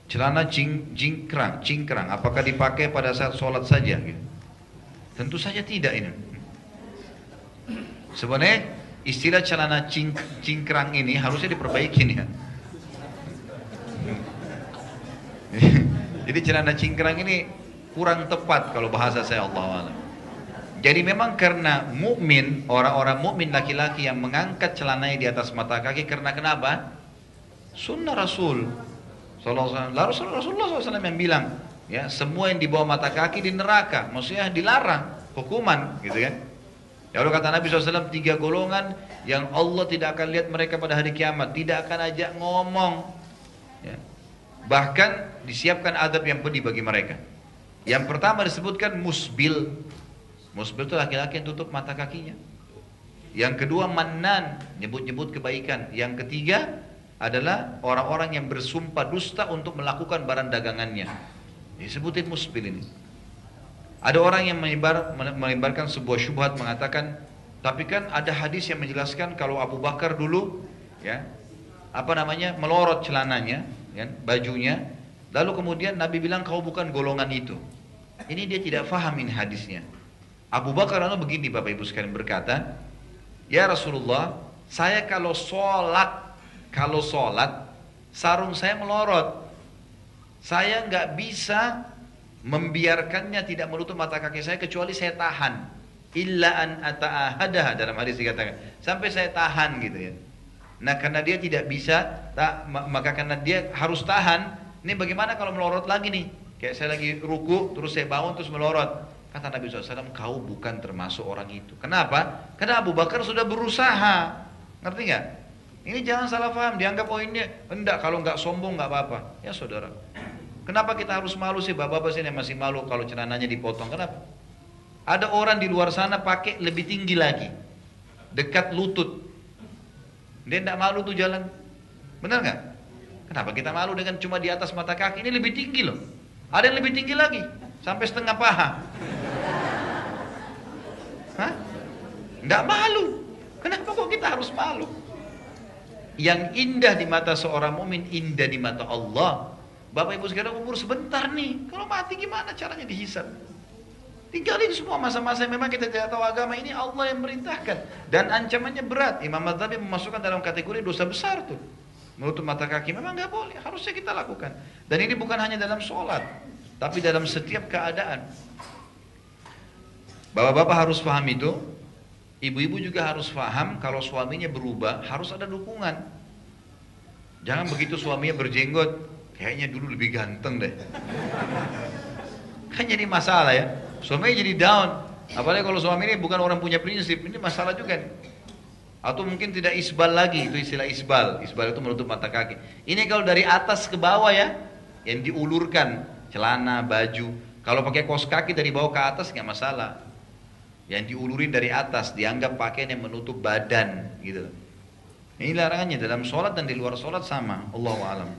Celana cingkrang, apakah dipakai pada saat sholat saja? Gitu. Tentu saja tidak ini. Sebenarnya istilah celana cingkrang ini harusnya diperbaiki nih. Jadi celana cingkrang ini kurang tepat kalau bahasa saya, Allah a'lam. Jadi memang karena mukmin, orang-orang mukmin laki-laki yang mengangkat celananya di atas mata kaki karena kenapa? Sunnah Rasul SAW. Rasulullah SAW yang bilang, ya semua yang di bawah mata kaki di neraka, maksudnya dilarang, hukuman, gitu kan? Ya Allah, kata Nabi SAW, 3 golongan yang Allah tidak akan lihat mereka pada hari kiamat, tidak akan ajak ngomong, ya. Bahkan disiapkan adab yang pedih bagi mereka. Yang pertama disebutkan musbil. Musbil itu laki-laki yang tutup mata kakinya. Yang kedua mannan, nyebut-nyebut kebaikan. Yang ketiga adalah orang-orang yang bersumpah dusta untuk melakukan barang dagangannya. Disebutin musbil ini. Ada orang yang menyebarkan sebuah syubhat mengatakan, tapi kan ada hadis yang menjelaskan kalau Abu Bakar dulu, ya, melorot celananya, ya, bajunya, lalu kemudian Nabi bilang kau bukan golongan itu. Ini dia tidak faham ini hadisnya. Abu Bakar begini Bapak Ibu sekalian berkata, ya Rasulullah, saya kalau sholat, sarung saya melorot. Saya nggak bisa membiarkannya tidak menutup mata kaki saya kecuali saya tahan. Illa an ata'ahadaha, dalam hadis dikatakan, sampai saya tahan gitu ya. Nah karena dia tidak bisa, maka karena dia harus tahan, ini bagaimana kalau melorot lagi nih? Kayak saya lagi ruku, terus saya bangun, terus melorot. Kata Nabi SAW, kau bukan termasuk orang itu. Kenapa? Karena Abu Bakar sudah berusaha. Ngerti nggak? Ini jangan salah paham, dianggap oh ini enggak, kalau nggak sombong nggak apa-apa. Ya saudara, kenapa kita harus malu sih? Bapak-bapak sini masih malu kalau celananya dipotong. Kenapa? Ada orang di luar sana pakai lebih tinggi lagi, dekat lutut. Dia tidak malu tuh jalan. Benar nggak? Kenapa kita malu dengan cuma di atas mata kaki? Ini lebih tinggi loh. Ada yang lebih tinggi lagi, sampai setengah paha. Hah? Nggak malu. Kenapa kok kita harus malu? Yang indah di mata seorang mukmin indah di mata Allah. Bapak Ibu sekalian, umur sebentar nih. Kalau mati gimana caranya dihisab? Tinggalin semua masa-masa yang memang kita tidak tahu agama ini, Allah yang merintahkan. Dan ancamannya berat. Imam Madzhabi memasukkan dalam kategori dosa besar tuh. Menutup mata kaki memang nggak boleh, harusnya kita lakukan. Dan ini bukan hanya dalam sholat, tapi dalam setiap keadaan. Bapak-bapak harus paham itu. Ibu-ibu juga harus paham kalau suaminya berubah, harus ada dukungan. Jangan begitu suaminya berjenggot, kayaknya dulu lebih ganteng deh. Kan jadi masalah ya. Suaminya jadi down. Apalagi kalau suami ini bukan orang punya prinsip, ini masalah juga nih. Atau mungkin tidak isbal lagi, itu istilah isbal. Isbal itu menutup mata kaki. Ini kalau dari atas ke bawah ya, yang diulurkan, celana, baju. Kalau pakai kaos kaki dari bawah ke atas nggak masalah. Yang diulurin dari atas dianggap pakaian yang menutup badan, gitu. Ini larangannya dalam sholat dan di luar sholat sama. Allahu a'lam.